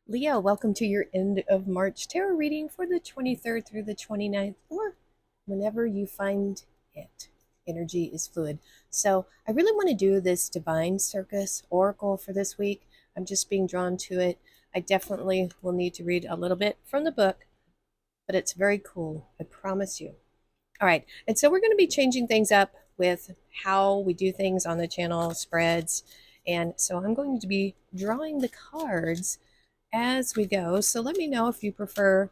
Leo, welcome to your end of March tarot reading for the 23rd through the 29th, or whenever you find it. Energy is fluid. So, I really want to do this Divine Circus Oracle for this week. I'm just being drawn to it. I definitely will need to read a little bit from the book, but it's very cool. I promise you. All right. And so, we're going to be changing things up with how we do things on the channel, spreads. And so, I'm going to be drawing the cards as we go. So let me know if you prefer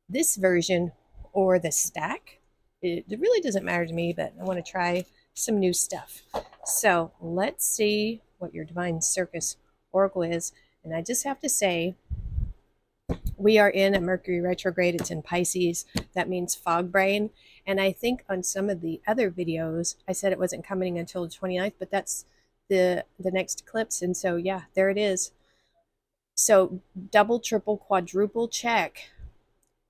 this version or the stack. It really doesn't matter to me, but I want to try some new stuff. So let's see what your Divine Circus Oracle is. And I just have to say, we are in a Mercury retrograde. It's in Pisces. That means fog brain. And I think on some of the other videos, I said it wasn't coming until the 29th, but that's the next eclipse. And so, yeah, there it is. So double, triple, quadruple check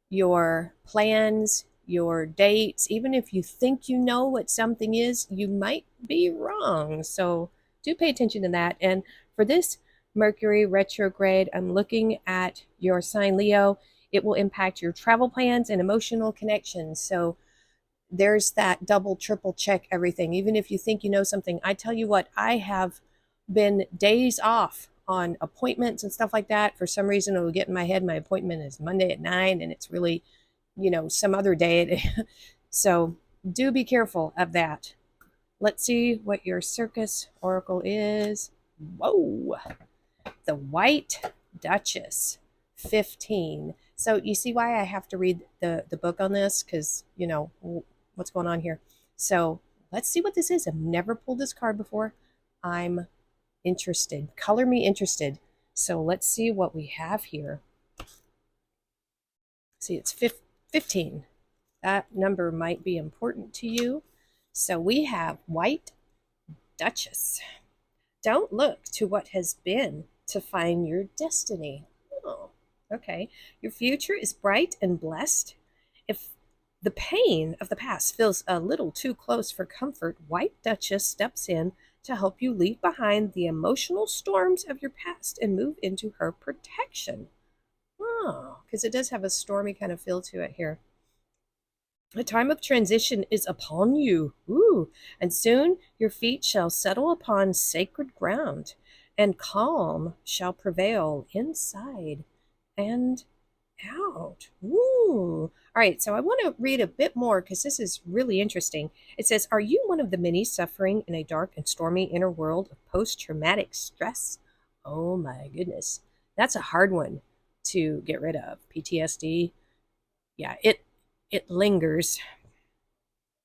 your plans, your dates. Even if you think you know what something is, you might be wrong. So do pay attention to that. And for this Mercury retrograde, I'm looking at your sign Leo. It will impact your travel plans and emotional connections. So there's that double, triple check everything. Even if you think you know something, I tell you what, I have been days off on appointments and stuff like that. For some reason, it will get in my head my appointment is Monday at 9 and it's really, some other day. So do be careful of that. Let's see what your circus oracle is. Whoa, the White Duchess 15. So you see why I have to read the book on this, because what's going on here. So let's see what this is. I've never pulled this card before. I'm interested. Color me interested. So let's see what we have here. See, it's 15. That number might be important to you. So we have White Duchess. Don't look to what has been to find your destiny. Oh, okay. Your future is bright and blessed. If the pain of the past feels a little too close for comfort, White Duchess steps in to help you leave behind the emotional storms of your past and move into her protection. Oh, because it does have a stormy kind of feel to it here. A time of transition is upon you. Ooh, and soon your feet shall settle upon sacred ground, and calm shall prevail inside and out. Ooh. All right, so I want to read a bit more because this is really interesting. It says, are you one of the many suffering in a dark and stormy inner world of post-traumatic stress? Oh my goodness. That's a hard one to get rid of. PTSD. Yeah, it lingers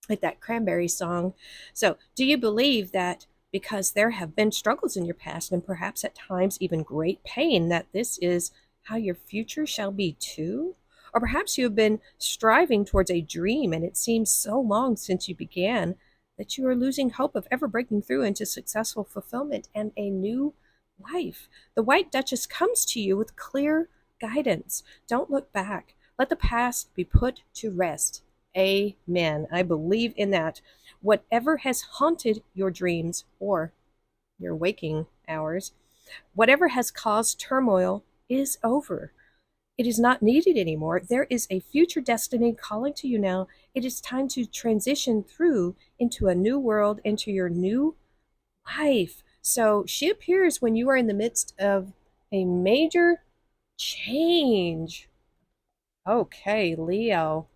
like that Cranberry song. So, do you believe that because there have been struggles in your past and perhaps at times even great pain, that this is how your future shall be too? Or perhaps you have been striving towards a dream and it seems so long since you began that you are losing hope of ever breaking through into successful fulfillment and a new life. The White Duchess comes to you with clear guidance. Don't look back. Let the past be put to rest. Amen. I believe in that. Whatever has haunted your dreams or your waking hours, whatever has caused turmoil is over. It is not needed anymore. There is a future destiny calling to you now. It is time to transition through into a new world, into your new life. So she appears when you are in the midst of a major change. Okay, Leo,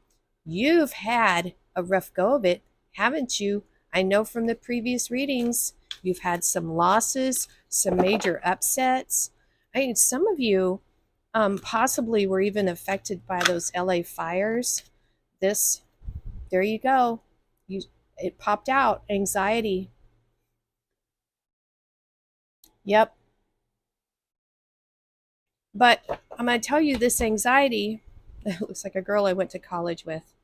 you've had a rough go of it, haven't you? I know from the previous readings, you've had some losses, some major upsets. I mean, some of you possibly were even affected by those LA fires. This, there you go. It popped out. Anxiety. Yep. But I'm going to tell you this anxiety, it looks like a girl I went to college with.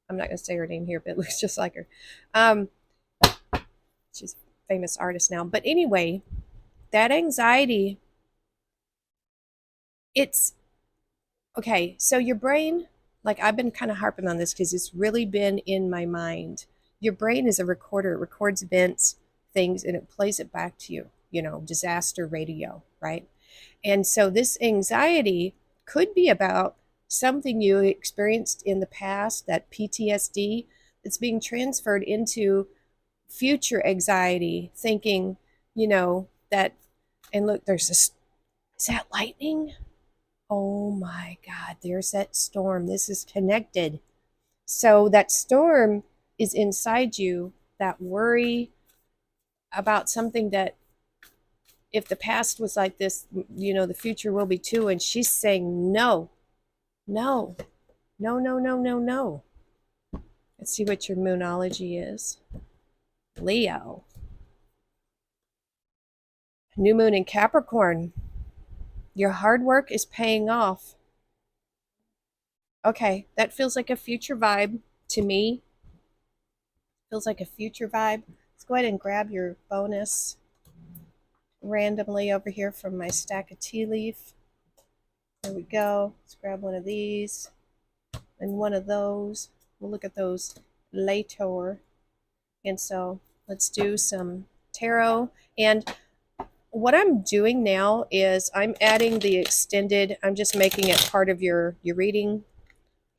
I'm not going to say her name here, but it looks just like her. Um, she's a famous artist now. But anyway, that anxiety, it's okay. So your brain, like I've been kind of harping on this because it's really been in my mind. Your brain is a recorder. It records events, things, and it plays it back to you, disaster radio, right? And so this anxiety could be about something you experienced in the past, that PTSD that's being transferred into future anxiety, thinking, that, and look, there's this, is that lightning? Oh my God, there's that storm. This is connected. So that storm is inside you, that worry about something that, if the past was like this, the future will be too. And she's saying, no, no, no, no, no, no, no. Let's see what your moonology is. Leo. New moon in Capricorn. Your hard work is paying off. Okay, that feels like a future vibe to me. Feels like a future vibe. Let's go ahead and grab your bonus randomly over here from my stack of tea leaf. There we go. Let's grab one of these and one of those. We'll look at those later. And so let's do some tarot. And what I'm doing now is I'm adding the extended, I'm just making it part of your reading.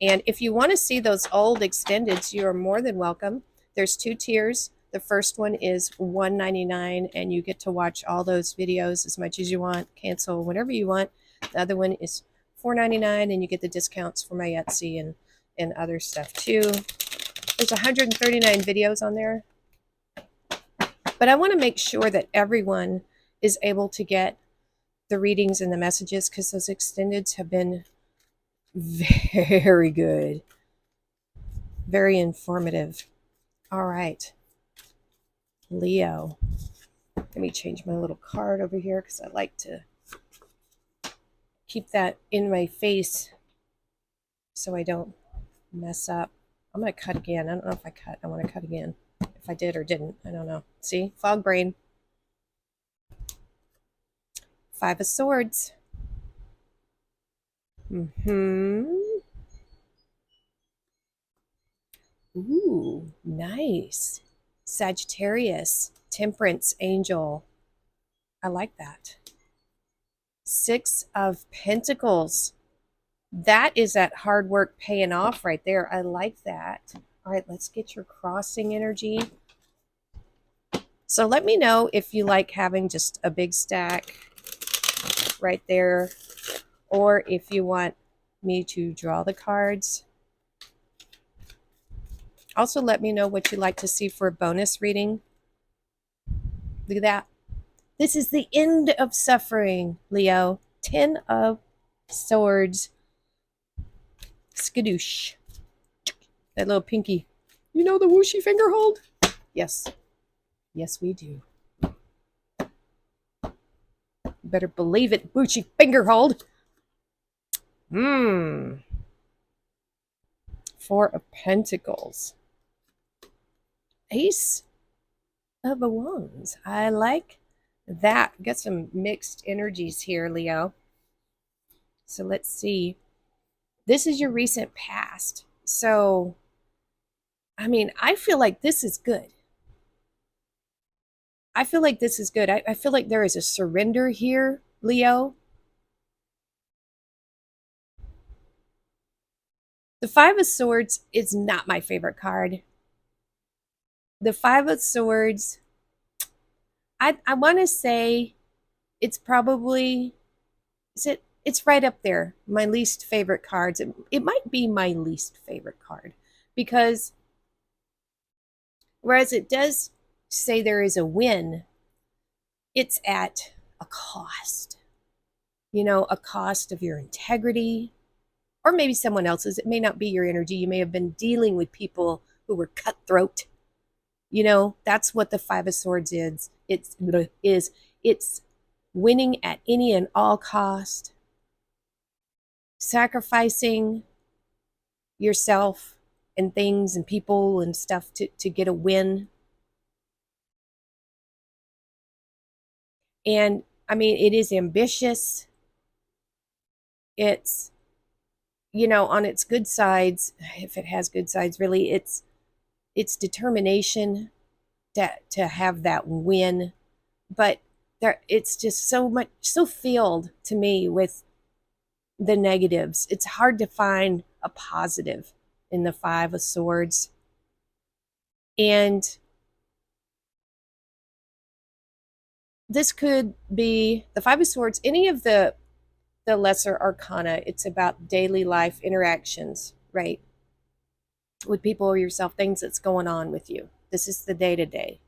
And if you want to see those old extendeds, you are more than welcome. There's 2 tiers. The first one is $1.99, and you get to watch all those videos as much as you want, cancel whenever you want. The other one is $4.99, and you get the discounts for my Etsy and other stuff too. There's 139 videos on there. But I want to make sure that everyone is able to get the readings and the messages, because those extendeds have been very good, very informative. All right, Leo. Let me change my little card over here because I like to keep that in my face so I don't mess up. I'm going to cut again. I don't know if I cut. I want to cut again. If I did or didn't, I don't know. See? Fog brain. 5 of Swords. Ooh, nice. Sagittarius, Temperance Angel. I like that. 6 of Pentacles. That is that hard work paying off right there. I like that. All right, let's get your crossing energy. So let me know if you like having just a big stack right there, or if you want me to draw the cards. Also, let me know what you'd like to see for a bonus reading. Look at that. This is the end of suffering, Leo. 10 of Swords. Skadoosh. That little pinky. You know the whooshy finger hold? Yes. Yes, we do. You better believe it, whooshy finger hold. 4 of Pentacles. Ace of Wands. I like that. Got some mixed energies here, Leo. So let's see. This is your recent past. So, I mean, I feel like this is good. I feel like this is good. I feel like there is a surrender here, Leo. The 5 of Swords is not my favorite card. The 5 of Swords, I want to say it's probably, it's right up there. My least favorite cards. It might be my least favorite card, because whereas it does say there is a win, it's at a cost. A cost of your integrity, or maybe someone else's. It may not be your energy. You may have been dealing with people who were cutthroat. That's what the 5 of Swords is. It's winning at any and all cost, sacrificing yourself and things and people and stuff to get a win. And I mean, it is ambitious. It's, on its good sides, if it has good sides, really, it's determination to have that win. But there, it's just so much, so filled to me with the negatives. It's hard to find a positive in the Five of Swords. And this could be the Five of Swords, any of the lesser arcana. It's about daily life interactions, right? With people or yourself, things that's going on with you. This is the day to day.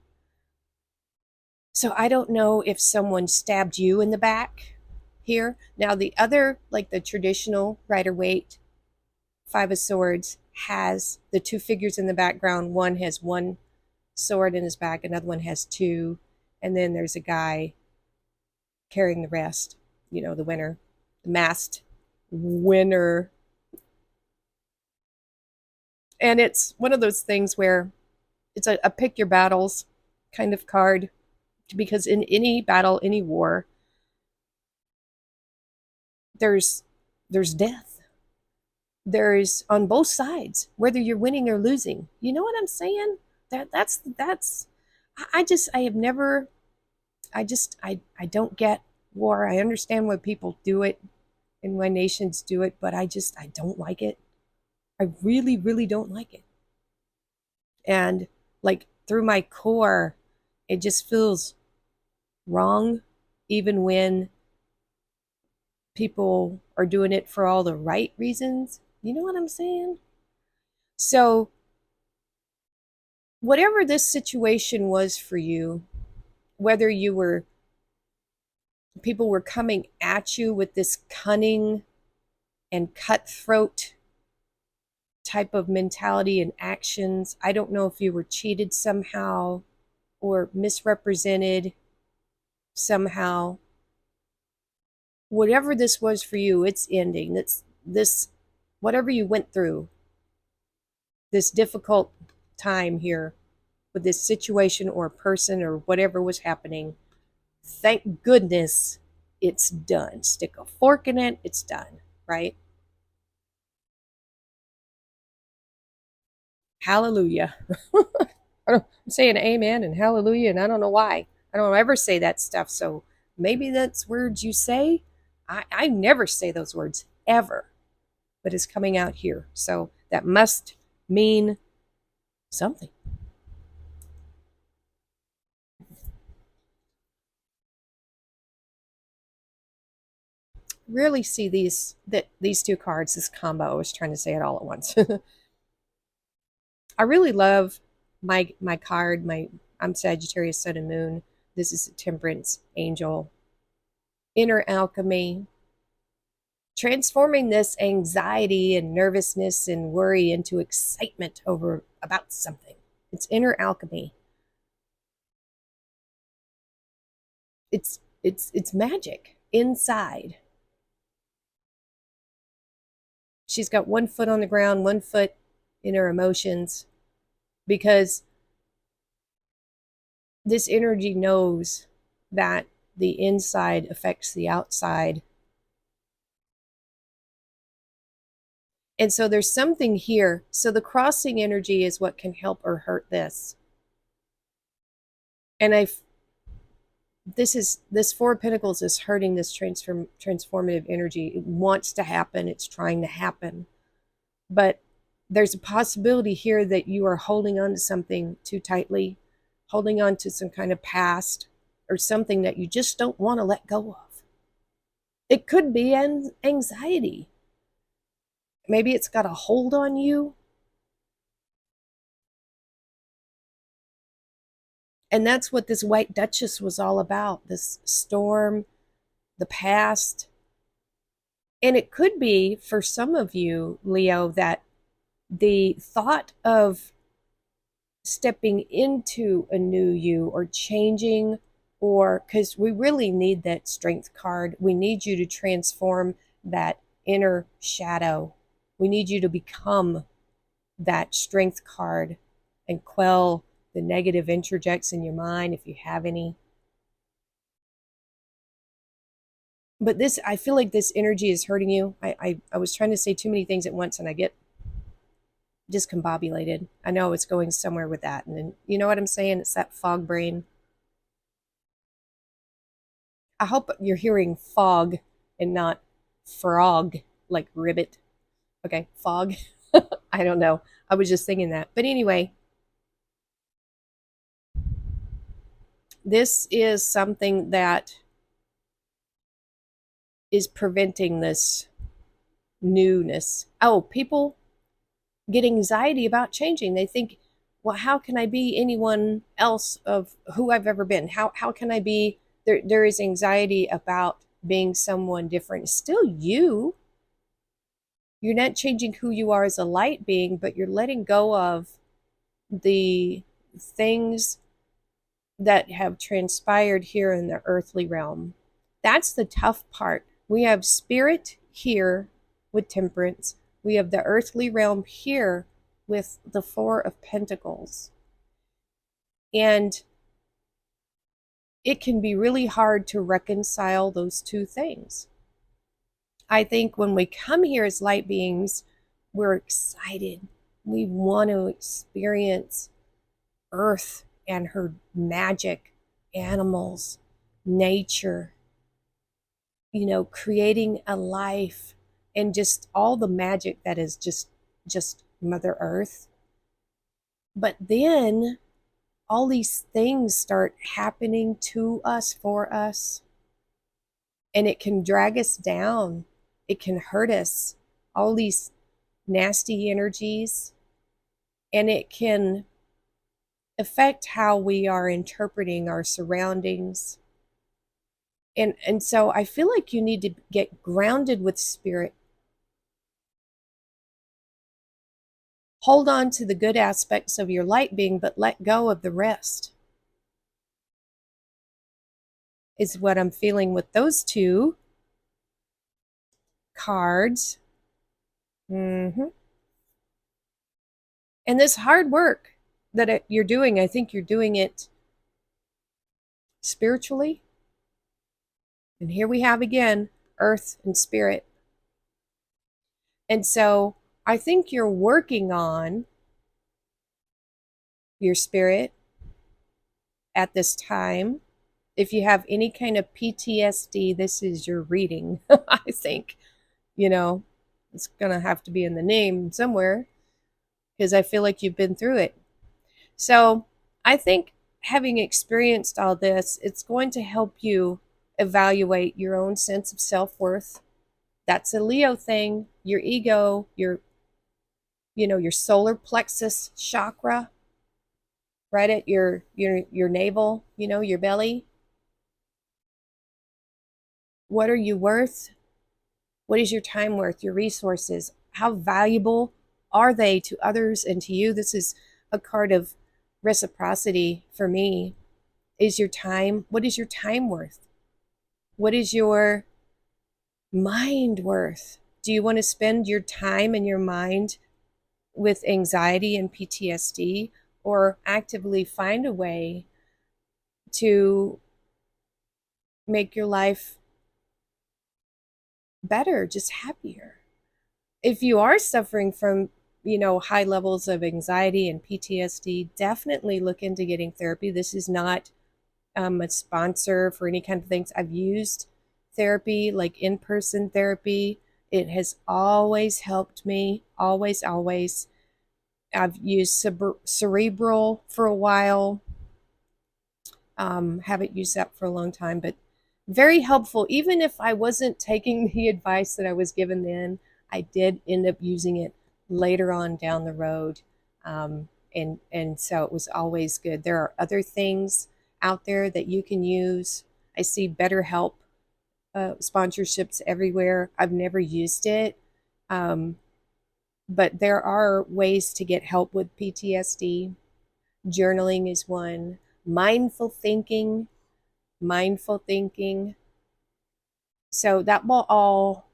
So I don't know if someone stabbed you in the back here. Now, the other, like the traditional Rider Waite Five of Swords, has the two figures in the background. One has one sword in his back, another one has two. And then there's a guy carrying the rest, the winner, the masked winner. And it's one of those things where it's a pick your battles kind of card, because in any battle, any war, there's death. There's on both sides, whether you're winning or losing. You know what I'm saying? That's I have never I don't get war. I understand why people do it and why nations do it, but I don't like it. I really, really don't like it. And like through my core, it just feels wrong, even when people are doing it for all the right reasons. You know what I'm saying? So, whatever this situation was for you, whether you were, people were coming at you with this cunning and cutthroat type of mentality and actions. I don't know if you were cheated somehow or misrepresented somehow. Whatever this was for you, it's ending. This whatever you went through, this difficult time here with this situation or person or whatever was happening, thank goodness it's done. Stick a fork in it, it's done, right? Hallelujah. I'm saying amen and hallelujah, and I don't know why. I don't ever say that stuff, so maybe that's words you say. I never say those words, ever, but it's coming out here. So that must mean something. Really see these two cards, this combo. I was trying to say it all at once. I really love my card. I'm Sagittarius Sun and Moon. This is a Temperance Angel. Inner alchemy. Transforming this anxiety and nervousness and worry into excitement over about something. It's inner alchemy. It's magic inside. She's got one foot on the ground, one foot in her emotions, because this energy knows that the inside affects the outside. And so there's something here. So the crossing energy is what can help or hurt this. And this Four of Pentacles is hurting this transformative energy. It wants to happen. It's trying to happen. But there's a possibility here that you are holding on to something too tightly, holding on to some kind of past or something that you just don't want to let go of. It could be anxiety. Maybe it's got a hold on you. And that's what this White Duchess was all about, this storm, the past. And it could be for some of you, Leo, that the thought of stepping into a new you or changing, or because we really need that strength card. We need you to transform that inner shadow. We need you to become that strength card and quell the negative interjects in your mind if you have any. But this, I feel like this energy is hurting you. I was trying to say too many things at once and I get discombobulated. I know it's going somewhere with that. And then, you know what I'm saying? It's that fog brain. I hope you're hearing fog and not frog, like ribbit. Okay, fog. I don't know. I was just thinking that. But anyway, this is something that is preventing this newness. Oh, people get anxiety about changing. They think, well, how can I be anyone else of who I've ever been? How can I be there is anxiety about being someone different. It's still you. You're not changing who you are as a light being, but you're letting go of the things that have transpired here in the earthly realm. That's the tough part. We have spirit here with temperance. We have the earthly realm here with the Four of Pentacles. And it can be really hard to reconcile those two things. I think when we come here as light beings, we're excited. We want to experience Earth and her magic, animals, nature, creating a life and just all the magic that is just Mother Earth. But then all these things start happening to us, for us, and it can drag us down. It can hurt us. All these nasty energies, and it can affect how we are interpreting our surroundings. And so I feel like you need to get grounded with spirit. Hold on to the good aspects of your light being, but let go of the rest, is what I'm feeling with those two cards. And this hard work that you're doing, I think you're doing it spiritually. And here we have again earth and spirit. And so I think you're working on your spirit at this time. If you have any kind of PTSD, this is your reading. I think, it's going to have to be in the name somewhere because I feel like you've been through it. So I think having experienced all this, it's going to help you evaluate your own sense of self-worth. That's a Leo thing. Your ego, your solar plexus chakra, right at your navel, your belly. What are you worth? What is your time worth? Your resources? How valuable are they to others and to you? This is a card of reciprocity for me. Is your time, what is your time worth? What is your mind worth? Do you want to spend your time and your mind with anxiety and PTSD, or actively find a way to make your life better, just happier? If you are suffering from, high levels of anxiety and PTSD, definitely look into getting therapy. This is not a sponsor for any kind of things. I've used therapy, like in-person therapy. It has always helped me. Always, always. I've used cerebral for a while. Haven't used that for a long time, but very helpful. Even if I wasn't taking the advice that I was given then, I did end up using it later on down the road. And so it was always good. There are other things out there that you can use. I see BetterHelp sponsorships everywhere. I've never used it. But there are ways to get help with PTSD. Journaling is one. Mindful thinking. So that will all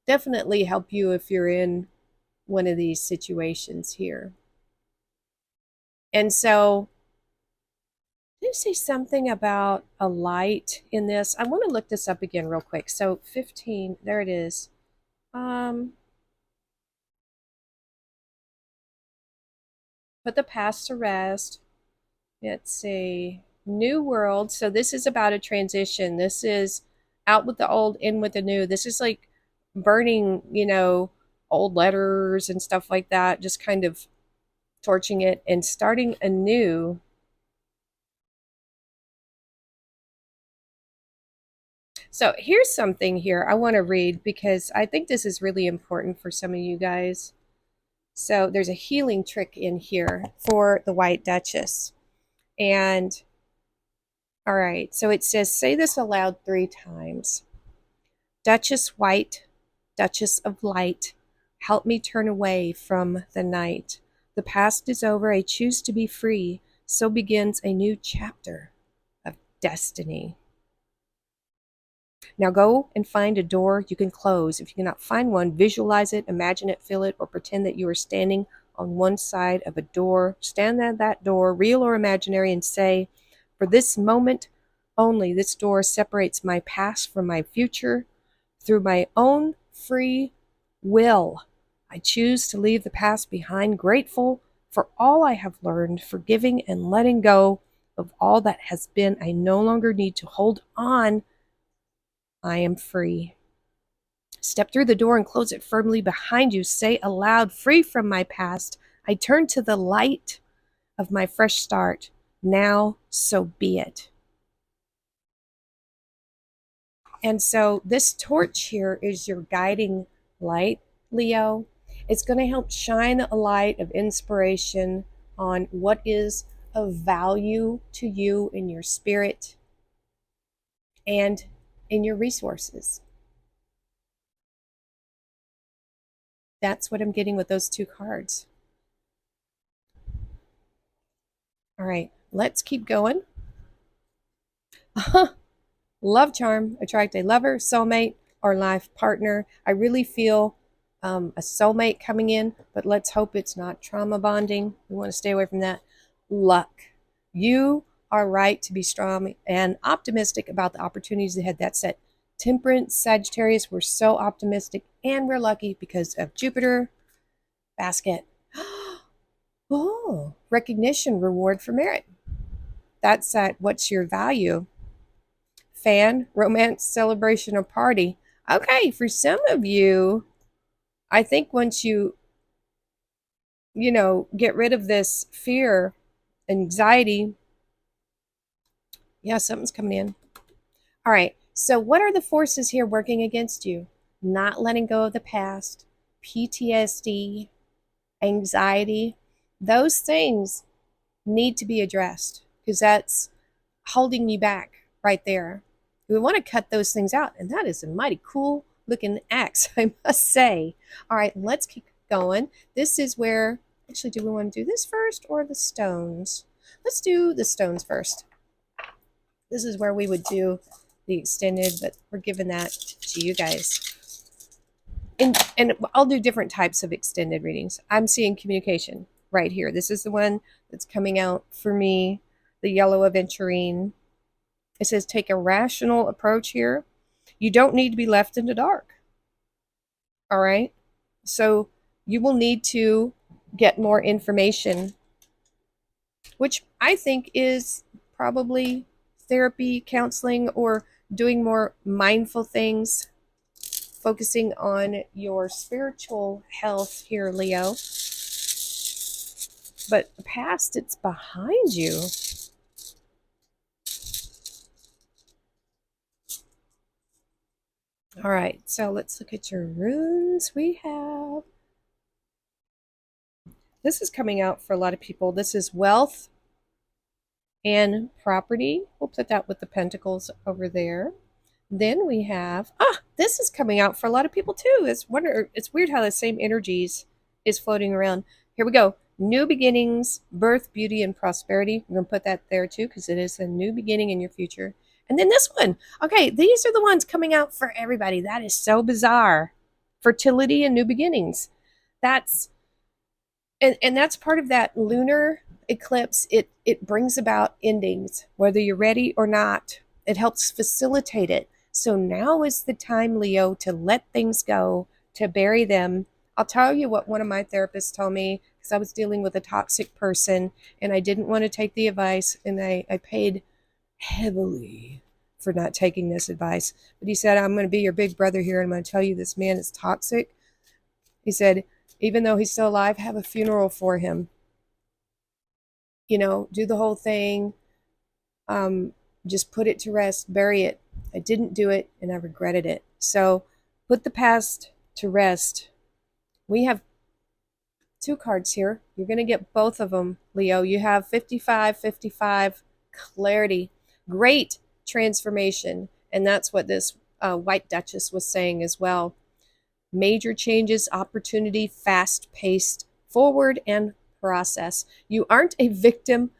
definitely help you if you're in one of these situations here. And so, did you say something about a light in this? I want to look this up again real quick. So 15, there it is. Put the past to rest. Let's see. New world. So this is about a transition. This is out with the old, in with the new. This is like burning, old letters and stuff like that, just kind of torching it and starting anew. So here's something here I want to read because I think this is really important for some of you guys. So there's a healing trick in here for the White Duchess. And all right, so it says, say this aloud 3 times. Duchess White, Duchess of Light, help me turn away from the night. The past is over, I choose to be free. So begins a new chapter of destiny. Now go and find a door you can close. If you cannot find one, visualize it, imagine it, feel it, or pretend that you are standing on one side of a door. Stand at that door, real or imaginary, and say, for this moment only, this door separates my past from my future. Through my own free will, I choose to leave the past behind, grateful for all I have learned, forgiving and letting go of all that has been. I no longer need to hold on. I am free. Step through the door and close it firmly behind you. Say aloud, free from my past. I turn to the light of my fresh start. Now, so be it. And so this torch here is your guiding light, Leo. It's going to help shine a light of inspiration on what is of value to you in your spirit and in your resources. That's what I'm getting with those 2 cards. All right, let's keep going. Love charm, attract a lover, soulmate, or life partner. I really feel a soulmate coming in, but let's hope it's not trauma bonding. We want to stay away from that. Luck. You are right to be strong and optimistic about the opportunities ahead. That's it. Temperance, Sagittarius, we're so optimistic and we're lucky because of Jupiter. Basket. Oh, recognition, reward for merit. That's what's your value? Fan, romance, celebration, or party. Okay, for some of you, I think once get rid of this fear, anxiety, yeah, something's coming in. All right, so what are the forces here working against you? Not letting go of the past, PTSD, anxiety. Those things need to be addressed because that's holding you back right there. We want to cut those things out, and that is a mighty cool looking axe, I must say. All right, let's keep going. This is where, actually, do we want to do this first or the stones? Let's do the stones first. This is where we would do the extended, but we're giving that to you guys. And I'll do different types of extended readings. I'm seeing communication right here. This is the one that's coming out for me, the yellow aventurine. It says take a rational approach here. You don't need to be left in the dark. All right. So you will need to get more information, which I think is probably therapy, counseling, or doing more mindful things, focusing on your spiritual health here, Leo. But the past, it's behind you. All right, so let's look at your runes we have. This is coming out for a lot of people. This is wealth and property. We'll put that with the pentacles over there. Then we have, this is coming out for a lot of people too. It's weird how the same energies is floating around. Here we go. New beginnings, birth, beauty, and prosperity. We're going to put that there too because it is a new beginning in your future. And then this one. Okay, these are the ones coming out for everybody. That is so bizarre. Fertility and new beginnings. That's that's part of that lunar eclipse. It brings about endings, whether you're ready or not. It helps facilitate it. So now is the time, Leo, to let things go, to bury them. I'll tell you what one of my therapists told me, because I was dealing with a toxic person and I didn't want to take the advice, and I paid heavily for not taking this advice. But he said, I'm going to be your big brother here, and I'm going to tell you this man is toxic. He said, even though he's still alive, have a funeral for him. You know, do the whole thing. Um, just put it to rest, bury it. I didn't do it, and I regretted it. So put the past to rest. We have two cards here. You're going to get both of them, Leo. You have 55, 55, clarity, great transformation. And that's what this White Duchess was saying as well. Major changes, opportunity, fast paced, forward, and process. You aren't a victim.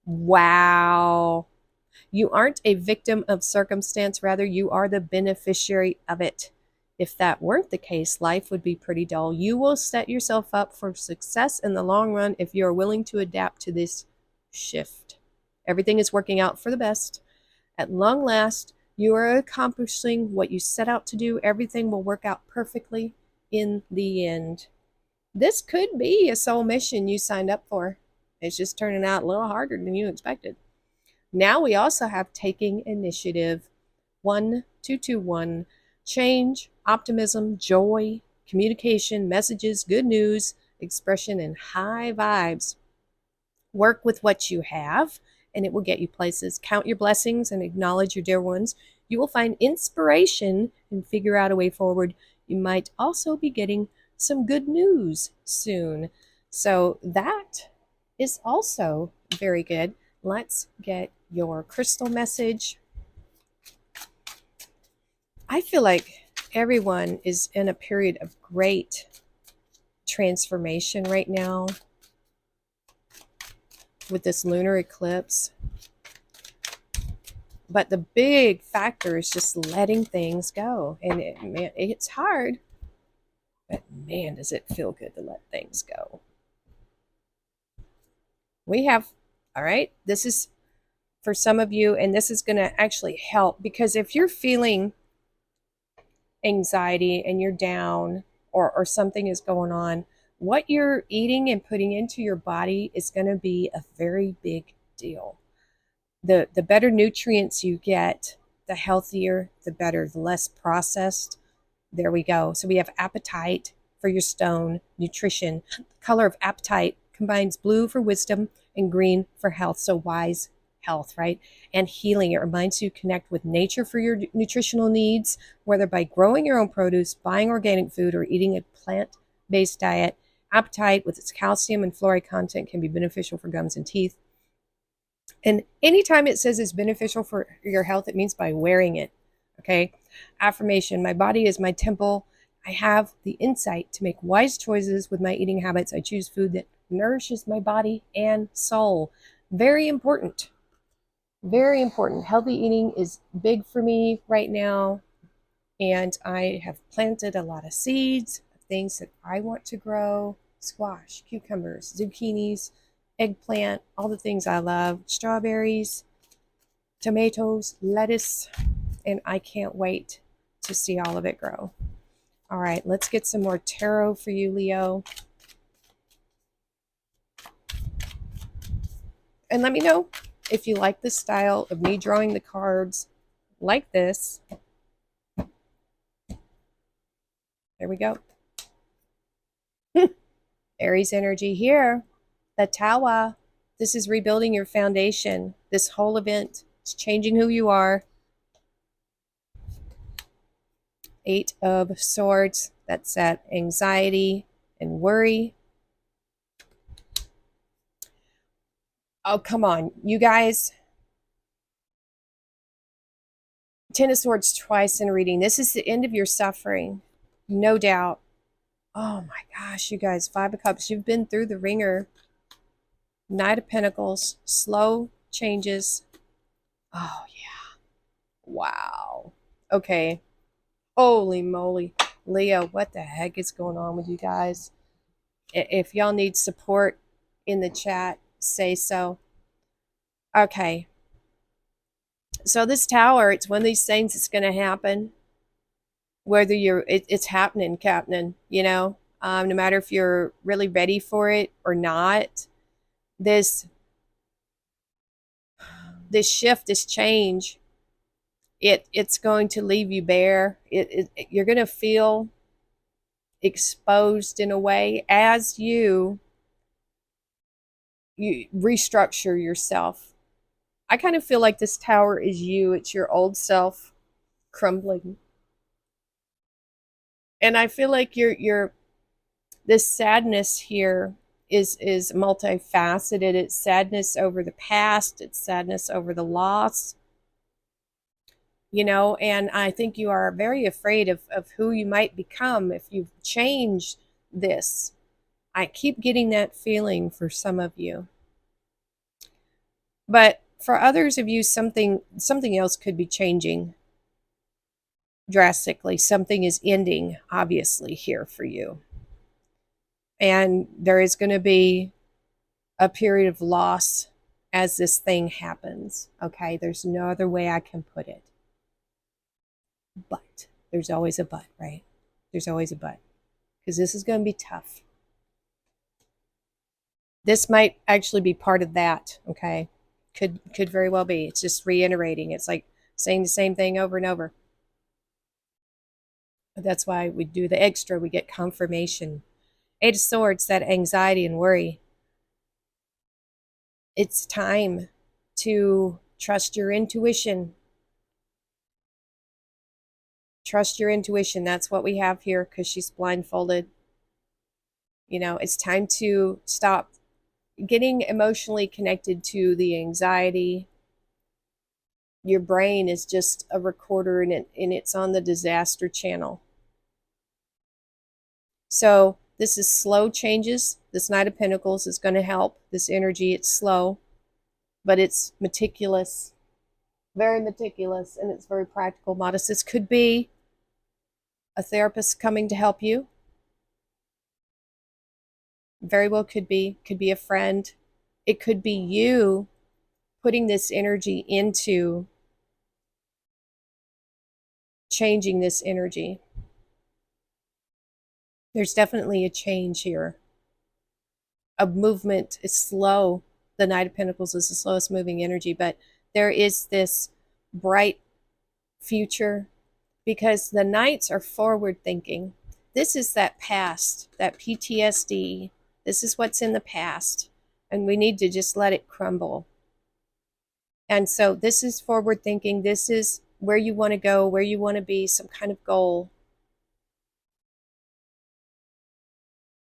Wow. You aren't a victim of circumstance, rather, you are the beneficiary of it. If that weren't the case, life would be pretty dull. You will set yourself up for success in the long run if you are willing to adapt to this shift. Everything is working out for the best. At long last, you are accomplishing what you set out to do. Everything will work out perfectly in the end. This could be a soul mission you signed up for. It's just turning out a little harder than you expected. Now we also have taking initiative. 1221. Change, optimism, joy, communication, messages, good news, expression, and high vibes. Work with what you have, and it will get you places. Count your blessings and acknowledge your dear ones. You will find inspiration and figure out a way forward. You might also be getting some good news soon. So that is also very good. Let's get your crystal message. I feel like everyone is in a period of great transformation right now with this lunar eclipse. But the big factor is just letting things go. And it's hard, but man, does it feel good to let things go. We have, all right, this is for some of you, and this is going to actually help, because if you're feeling anxiety and you're down, or something is going on, what you're eating and putting into your body is going to be a very big deal. The better nutrients you get, the healthier, the better, the less processed. There we go. So we have appetite for your stone, nutrition. The color of appetite combines blue for wisdom and green for health. So wise health, right? And healing. It reminds you to connect with nature for your nutritional needs, whether by growing your own produce, buying organic food, or eating a plant-based diet. Appetite, with its calcium and fluoride content, can be beneficial for gums and teeth. And anytime it says it's beneficial for your health, it means by wearing it. Okay. Affirmation: my body is my temple. I have the insight to make wise choices with my eating habits. I choose food that nourishes my body and soul. Very important. Very important. Healthy eating is big for me right now. And I have planted a lot of seeds of things that I want to grow: squash, cucumbers, zucchinis, eggplant, all the things I love, strawberries, tomatoes, lettuce, and I can't wait to see all of it grow. All right, let's get some more tarot for you, Leo. And let me know if you like this style of me drawing the cards like this. There we go. Aries energy here. The Tower. This is rebuilding your foundation. This whole event is changing who you are. 8 of Swords. That's that anxiety and worry. Oh, come on, you guys. 10 of Swords twice in a reading. This is the end of your suffering, no doubt. Oh my gosh, you guys. 5 of Cups. You've been through the ringer. Knight of Pentacles. Slow changes. Oh, yeah. Wow. Okay. Holy moly. Leo, what the heck is going on with you guys? If y'all need support in the chat, say so. Okay. So this Tower, it's one of these things that's going to happen. Whether it's happening, Captain, you know, no matter if you're really ready for it or not. This this shift, this change, it's going to leave you bare. You're going to feel exposed in a way as you restructure yourself. I kind of feel like this tower is you. It's your old self crumbling. And I feel like you're this sadness here is multifaceted. It's sadness over the past, it's sadness over the loss, and I think you are very afraid of who you might become if you've changed this. I keep getting that feeling for some of you. But for others of you, something else could be changing drastically. Something is ending, obviously, here for you. And there is going to be a period of loss as this thing happens. Okay, there's no other way I can put it. But there's always a but, right? There's always a but. Because this is going to be tough. This might actually be part of that, okay? Could very well be. It's just reiterating. It's like saying the same thing over and over. That's why we do the extra. We get confirmation. Eight of Swords, that anxiety and worry. It's time to trust your intuition. Trust your intuition. That's what we have here because she's blindfolded. It's time to stop getting emotionally connected to the anxiety. Your brain is just a recorder and it's on the disaster channel. So this is slow changes. This Knight of Pentacles is going to help. This energy, it's slow, but it's meticulous, very meticulous, and it's very practical, modest. This could be a therapist coming to help you. Very well could be a friend. It could be you putting this energy into changing this energy. There's definitely a change here. A movement is slow. The Knight of Pentacles is the slowest moving energy, but there is this bright future because the Knights are forward thinking. This is that past, that PTSD. This is what's in the past, and we need to just let it crumble. And so this is forward thinking. This is where you want to go, where you want to be, some kind of goal.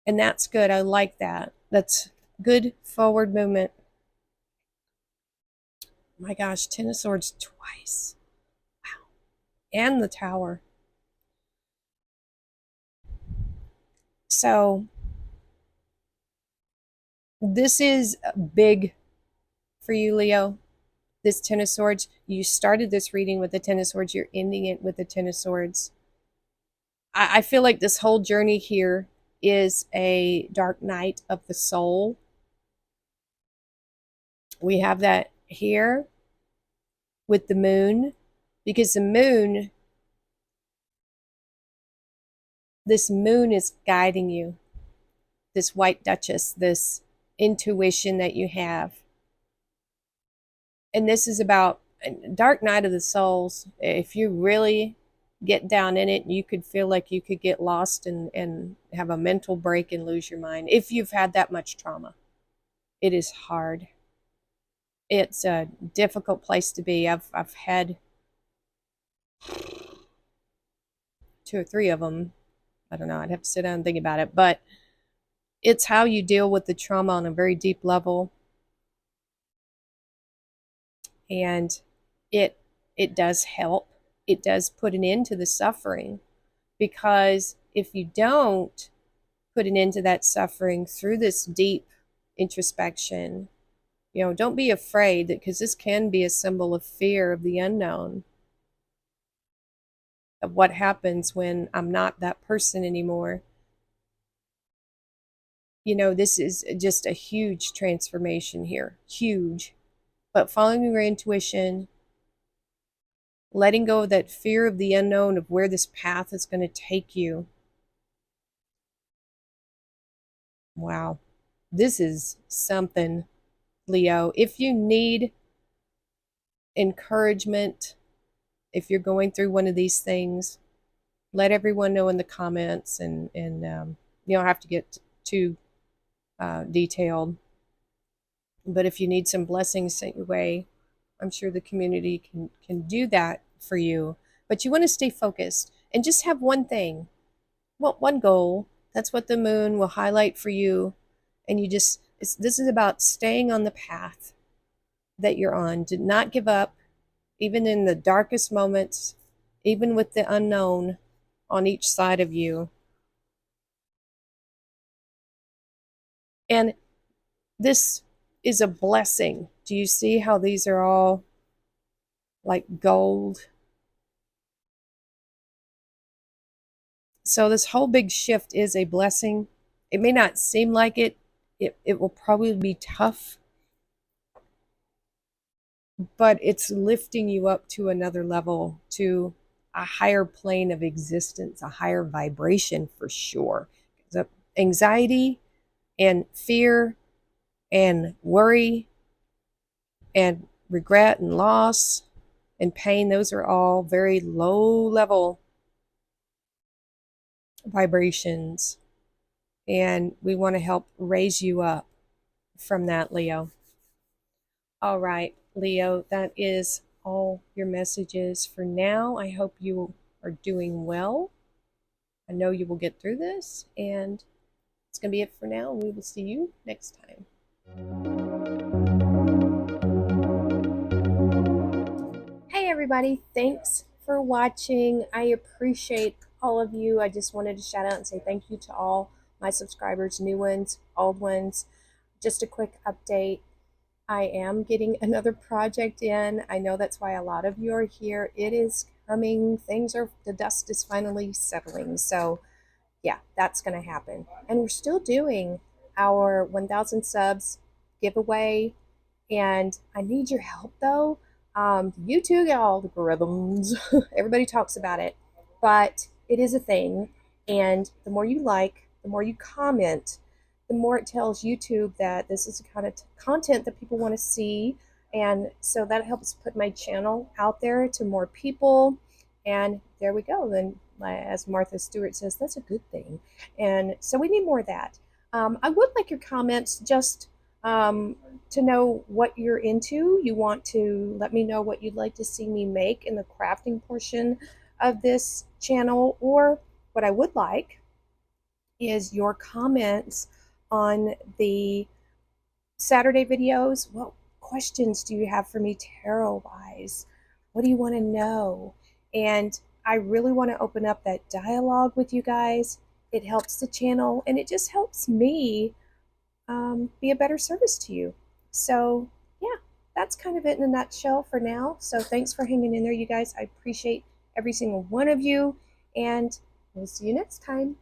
And that's good. I like that. That's good forward movement. My gosh, Ten of Swords twice. Wow. And the Tower. So this is big for you, Leo. This Ten of Swords. You started this reading with the Ten of Swords. You're ending it with the Ten of Swords. I feel like this whole journey here is a dark night of the soul. We have that here with the moon, because the moon, this moon is guiding you. This White Duchess, this intuition that you have. And this is about dark night of the souls. If you really get down in it, you could feel like you could get lost and have a mental break and lose your mind if you've had that much trauma. It is hard. It's a difficult place to be. I've had 2 or 3 of them. I don't know. I'd have to sit down and think about it. But it's how you deal with the trauma on a very deep level. And it does help. It does put an end to the suffering. Because if you don't put an end to that suffering through this deep introspection, don't be afraid, because this can be a symbol of fear of the unknown, of what happens when I'm not that person anymore. This is just a huge transformation here. Huge. But following your intuition, letting go of that fear of the unknown, of where this path is going to take you. Wow. This is something, Leo. If you need encouragement. If you're going through one of these things, let everyone know in the comments, and you don't have to get too detailed. But if you need some blessings sent your way, I'm sure the community can do that for you. But you want to stay focused and just have one thing, well, one goal. That's what the moon will highlight for you. And this is about staying on the path that you're on. Do not give up, even in the darkest moments, even with the unknown on each side of you. And this is a blessing. Do you see how these are all like gold? So this whole big shift is a blessing. It may not seem like it. It will probably be tough, but it's lifting you up to another level, to a higher plane of existence, a higher vibration for sure. The anxiety and fear and worry and regret and loss and pain, those are all very low level vibrations. And we want to help raise you up from that, Leo. All right, Leo, that is all your messages for now. I hope you are doing well. I know you will get through this, and it's going to be it for now. We will see you next time. Hey, everybody. Thanks for watching. I appreciate all of you. I just wanted to shout out and say thank you to all my subscribers, new ones, old ones. Just a quick update. I am getting another project in. I know that's why a lot of you are here. It is coming. The dust is finally settling. So yeah, that's going to happen. And we're still doing our 1,000 subs giveaway. And I need your help though. YouTube algorithms, everybody talks about it, but it is a thing. And the more you like, the more you comment, the more it tells YouTube that this is the kind of content that people want to see. And so that helps put my channel out there to more people. And there we go. Then, as Martha Stewart says, that's a good thing. And so we need more of that. I would like your comments just to know what you're into. You want to let me know what you'd like to see me make in the crafting portion of this channel, or what I would like is your comments on the Saturday videos. What questions do you have for me tarot wise? What do you want to know? And I really want to open up that dialogue with you guys. It helps the channel, and it just helps me be a better service to you. So yeah, that's kind of it in a nutshell for now. So thanks for hanging in there, you guys. I appreciate every single one of you, and we'll see you next time.